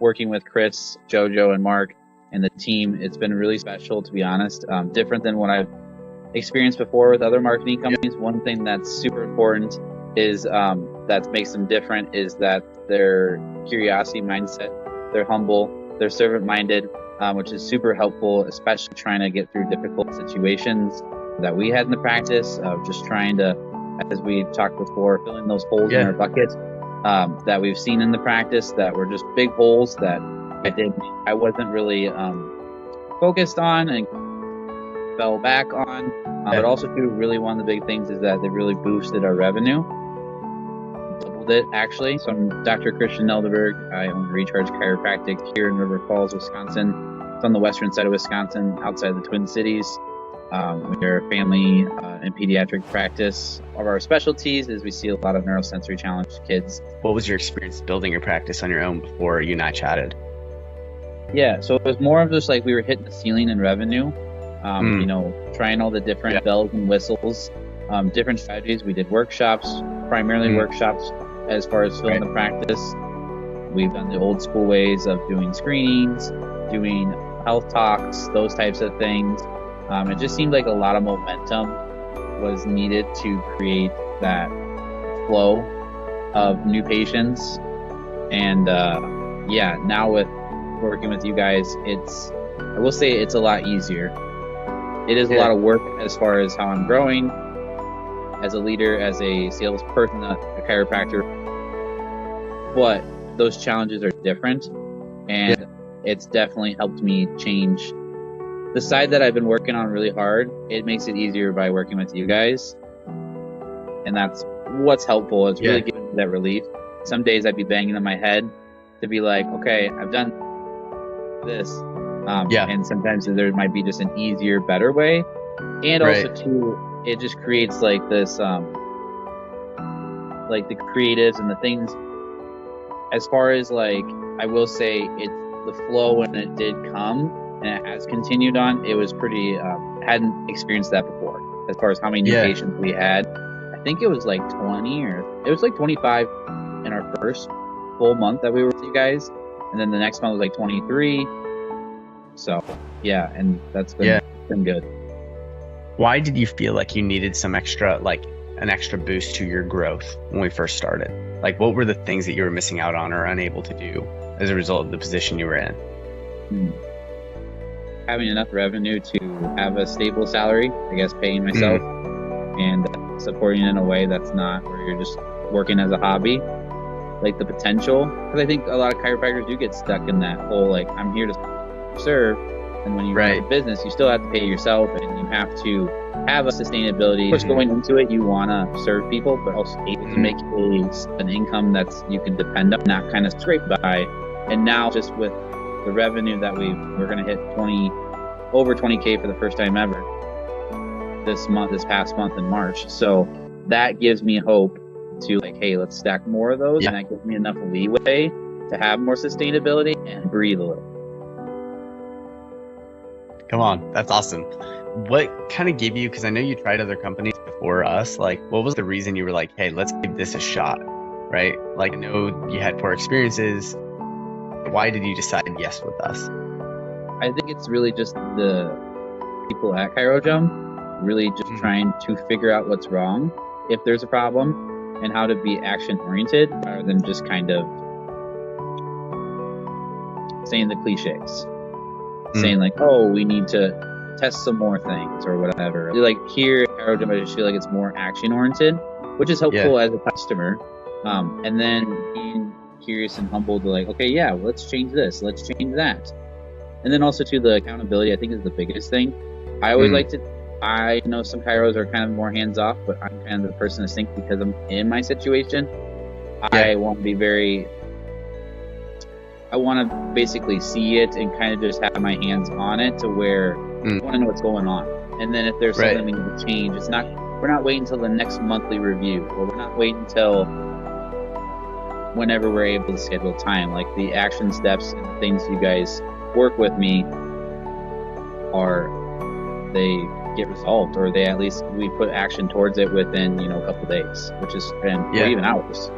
working with Chris, Jojo, and Mark and the team, it's been really special, to be honest. Different than what I've experienced before with other marketing companies. One thing that's super important is that makes them different is that their curiosity mindset, they're humble, they're servant-minded, which is super helpful, especially trying to get through difficult situations that we had in the practice of just trying to, as we talked before, filling those holes in our bucket that we've seen in the practice that were just big holes that I wasn't really focused on and fell back on. But also too, really one of the big things is that they really boosted our revenue. Doubled it, actually. So I'm Dr. Christian Neldeberg. I own Recharge Chiropractic here in River Falls, Wisconsin. It's on the western side of Wisconsin, outside the Twin Cities. We're a family and pediatric practice. One of our specialties is we see a lot of neurosensory-challenged kids. What was your experience building your practice on your own before you and I chatted? Yeah, so it was more of just like we were hitting the ceiling in revenue, you know, trying all the different bells and whistles, different strategies. We did workshops, primarily workshops as far as filling the practice. We've done the old school ways of doing screenings, doing health talks, those types of things. It just seemed like a lot of momentum was needed to create that flow of new patients. And now with working with you guys, I will say it's a lot easier. It is a lot of work as far as how I'm growing as a leader, as a salesperson, a chiropractor, but those challenges are different, and it's definitely helped me change the side that I've been working on really hard. It makes it easier by working with you guys, and that's what's helpful. It's really giving me that relief. Some days I'd be banging on my head to be like, okay, I've done this. And sometimes there might be just an easier, better way. And also too, it just creates like this, like the creatives and the things, as far as like, I will say it's the flow when it did come and it has continued on. It was pretty, hadn't experienced that before as far as how many new patients we had. I think it was like 20 or it was like 25 in our first full month that we were with you guys. And then the next month was like 23. So, yeah, and that's been good. Why did you feel like you needed some extra, like an extra boost to your growth when we first started? Like, what were the things that you were missing out on or unable to do as a result of the position you were in? Having enough revenue to have a stable salary, I guess, paying myself and supporting in a way that's not where you're just working as a hobby. Like the potential, because I think a lot of chiropractors do get stuck in that whole, like, I'm here to serve, and when you run a business, you still have to pay yourself, and you have to have a sustainability. Just going into it, you want to serve people, but also able to make an income that's you can depend on, not kind of scrape by. And now, just with the revenue that we're going to hit over 20K for the first time ever this past month in March. So that gives me hope to like, hey, let's stack more of those, and that gives me enough leeway to have more sustainability and breathe a little. Come on, that's awesome. What kind of gave you, because I know you tried other companies before us, like what was the reason you were like, hey, let's give this a shot, right? Like I know you had poor experiences. Why did you decide yes with us? I think it's really just the people at Chiro Jump really just trying to figure out what's wrong, if there's a problem, and how to be action oriented rather than just kind of saying the cliches. Saying like, oh, we need to test some more things or whatever. Like here at Chiro Jump, I just feel like it's more action oriented, which is helpful as a customer. And then being curious and humble to like, okay, yeah, let's change this, let's change that. And then also to the accountability, I think is the biggest thing. I always like to, I know some chiros are kind of more hands off, but I'm kind of the person to think because I'm in my situation. I want to be I want to basically see it and kind of just have my hands on it to where I want to know what's going on. And then if there's something we need to change, we're not waiting until the next monthly review, or we're not waiting until whenever we're able to schedule time. Like the action steps and the things you guys work with me they get resolved, or they at least we put action towards it within, a couple days, which is, or even hours.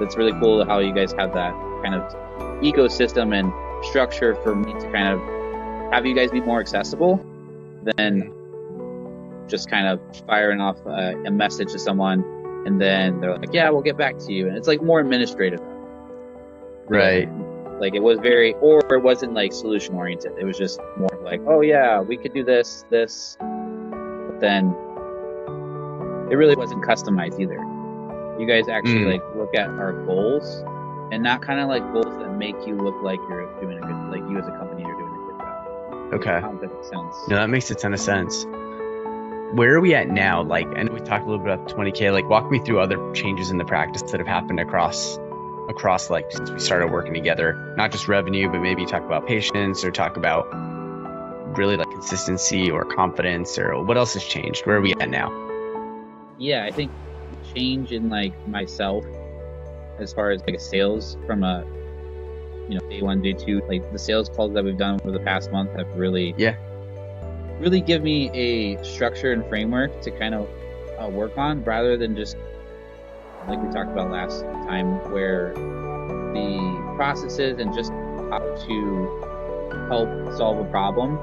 It's really cool how you guys have that kind of ecosystem and structure for me to kind of have you guys be more accessible than just kind of firing off a message to someone and then they're like, yeah, we'll get back to you. And it's like more administrative. Right. Like it was or it wasn't like solution oriented. It was just more like, oh yeah, we could do this. But then it really wasn't customized either. You guys actually like look at our goals and not kind of like goals that make you look like you're doing a good, like you as a company are doing a good job. Okay. I don't think it makes sense. No, that makes a ton of sense. Where are we at now? Like, I know we talked a little bit about 20K. Like, walk me through other changes in the practice that have happened across like since we started working together. Not just revenue, but maybe talk about patients or talk about really like consistency or confidence or what else has changed? Where are we at now? Yeah, I think change in like myself as far as like a sales from a day one, day two, like the sales calls that we've done over the past month have really give me a structure and framework to kind of work on, rather than just like we talked about last time, where the processes and just how to help solve a problem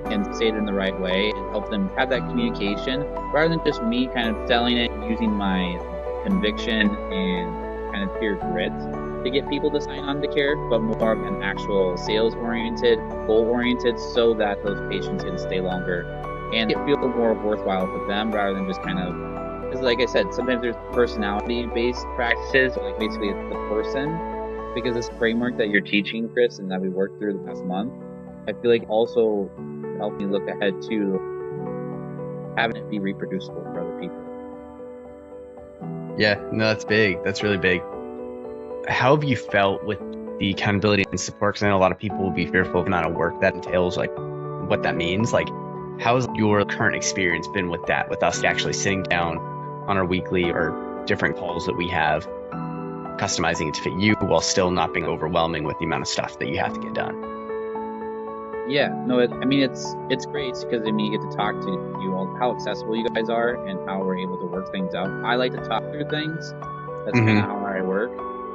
and say it in the right way and help them have that communication, rather than just me kind of selling it and using my conviction and kind of pure grit to get people to sign on to care, but more of an actual sales-oriented, goal-oriented, so that those patients can stay longer and it feels more worthwhile for them, rather than just kind of, because like I said, sometimes there's personality-based practices, like basically it's the person, because this framework that you're teaching, Chris, and that we worked through the past month, I feel like also helped me look ahead to having it be reproducible for other people. Yeah, no, that's big. That's really big. How have you felt with the accountability and support? Because I know a lot of people will be fearful of the amount of work that entails, like what that means. Like, how's your current experience been with that, with us actually sitting down on our weekly or different calls that we have, customizing it to fit you while still not being overwhelming with the amount of stuff that you have to get done? Yeah, no, it's great because you get to talk to you all, how accessible you guys are and how we're able to work things out. I like to talk through things. That's kind of how I work.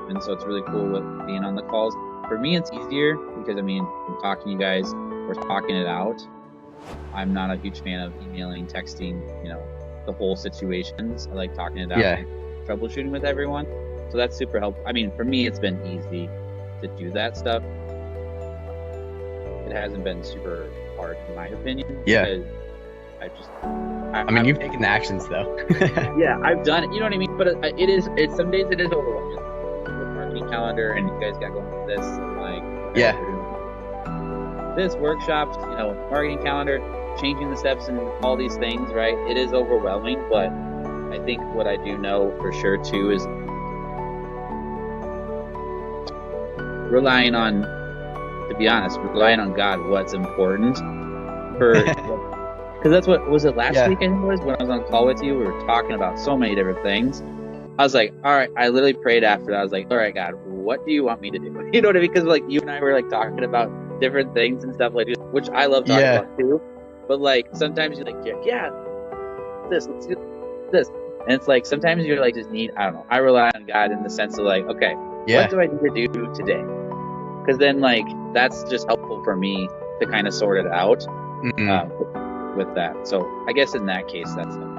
And so it's really cool with being on the calls. For me, it's easier because, I'm talking to you guys, we're talking it out. I'm not a huge fan of emailing, texting, the whole situations. I like talking it out and troubleshooting with everyone. So that's super helpful. For me, it's been easy to do that stuff. It hasn't been super hard, in my opinion. Yeah. Because you've taken the actions, though. Yeah, I've done it. You know what I mean? But some days it is overwhelming. Marketing calendar, and you guys got going for this, and this workshops, marketing calendar, changing the steps and all these things, right? It is overwhelming, but I think what I do know for sure too is relying on God, what's important for, because that's what was it last weekend was when I was on a call with you. We were talking about so many different things. I was like, all right, I literally prayed after that. I was like, all right, God, what do you want me to do? You know what I mean? Because like you and I were like talking about different things and stuff like this, which I love talking about too. But like sometimes you're like, let's do this. And it's like sometimes you're like just I don't know. I rely on God in the sense of like, okay, what do I need to do today? Because then like that's just helpful for me to kind of sort it out with that. So I guess in that case, that's helpful.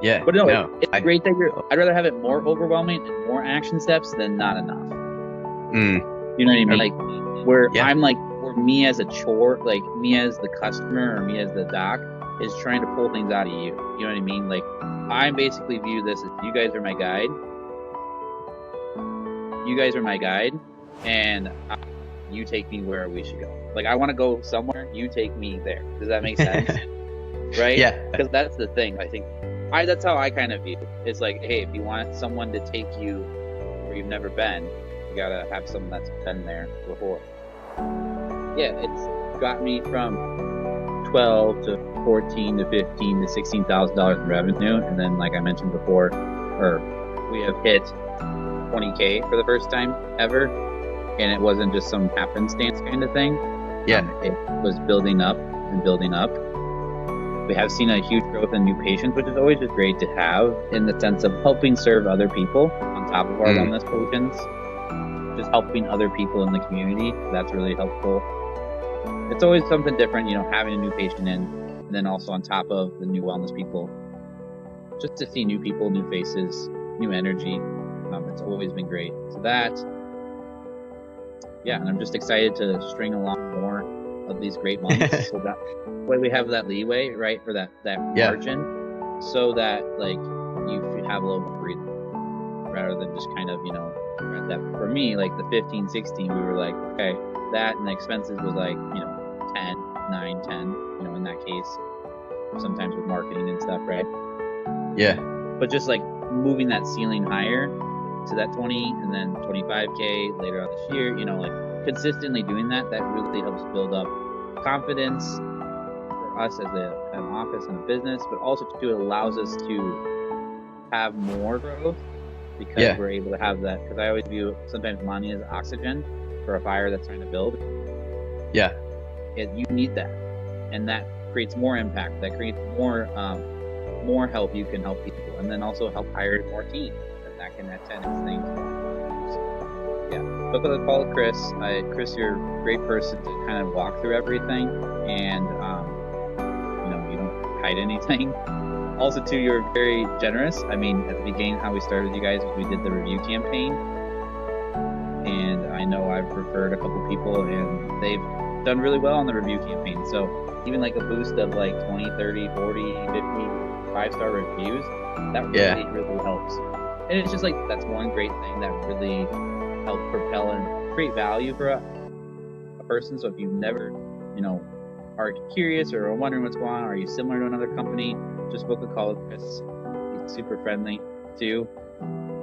Yeah, but it's great that I'd rather have it more overwhelming and more action steps than not enough. You know what I mean? Like where I'm like, where me as a chore, like me as the customer or me as the doc is trying to pull things out of you. You know what I mean? Like I basically view this as you guys are my guide. You guys are my guide, and you take me where we should go. Like I want to go somewhere, you take me there. Does that make sense? Right? Yeah. Because that's the thing. I think that's how I kind of view it. It's like, hey, if you want someone to take you where you've never been, you gotta have someone that's been there before. Yeah, it's got me from 12 to 14 to 15 to $16,000 in revenue, and then like I mentioned before, we have hit 20K for the first time ever, and it wasn't just some happenstance kind of thing. Yeah, it was building up and building up. We have seen a huge growth in new patients, which is always just great to have in the sense of helping serve other people on top of our wellness patients. Just helping other people in the community. That's really helpful. It's always something different, you know, having a new patient in, and then also on top of the new wellness people, just to see new people, new faces, new energy. It's always been great. So that, yeah, and I'm just excited to string along more of these great months. So that way we have that leeway, right, for that margin, so that like you have a little breathing rather than just kind of, you know, at that, for me, like the 15, 16, we were like, okay, that and the expenses was like, you know, 10, 9, 10, you know, in that case, sometimes with marketing and stuff, right? Yeah. But just like moving that ceiling higher to that 20 and then 25K later on this year, you know, like consistently doing that really helps build up confidence for us as an office and a business, but also too, it allows us to have more growth because we're able to have that. Because I always view sometimes money as oxygen for a fire that's trying to build. Yeah. You need that. And that creates more impact. That creates more help. You can help people. And then also help hire more teams. And that can attend things more. So, yeah. Look at the call of Chris. Chris, you're a great person to kind of walk through everything. And, you know, you don't hide anything. Also, too, you're very generous. I mean, at the beginning, how we started with you guys was we did the review campaign. And I know I've referred a couple people, and they've done really well on the review campaign. So even like a boost of like 20, 30, 40, 50 5-star reviews, that really helps. And it's just like, that's one great thing that really helps propel and create value for a person. So if you never, you know, are curious or are wondering what's going on, are you similar to another company, just book a call with Chris. He's super friendly too,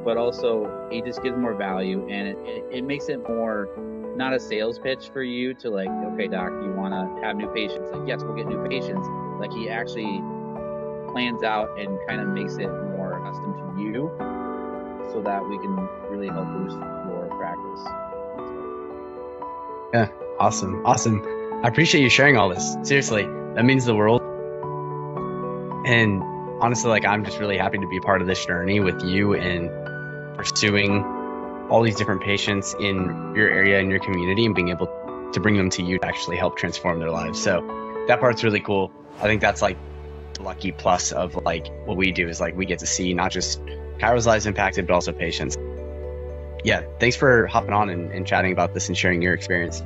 but also he just gives more value, and it makes it more not a sales pitch for you to like, okay, doc, you want to have new patients? Like, yes, we'll get new patients. Like, he actually plans out and kind of makes it more custom to you, so that we can really help boost your practice. Yeah, awesome. I appreciate you sharing all this. Seriously, that means the world. And honestly, like, I'm just really happy to be a part of this journey with you and pursuing all these different patients in your area and your community and being able to bring them to you to actually help transform their lives. So that part's really cool. I think that's like the lucky plus of like what we do, is like we get to see not just Chiro's lives impacted, but also patients. Yeah, thanks for hopping on and chatting about this and sharing your experience.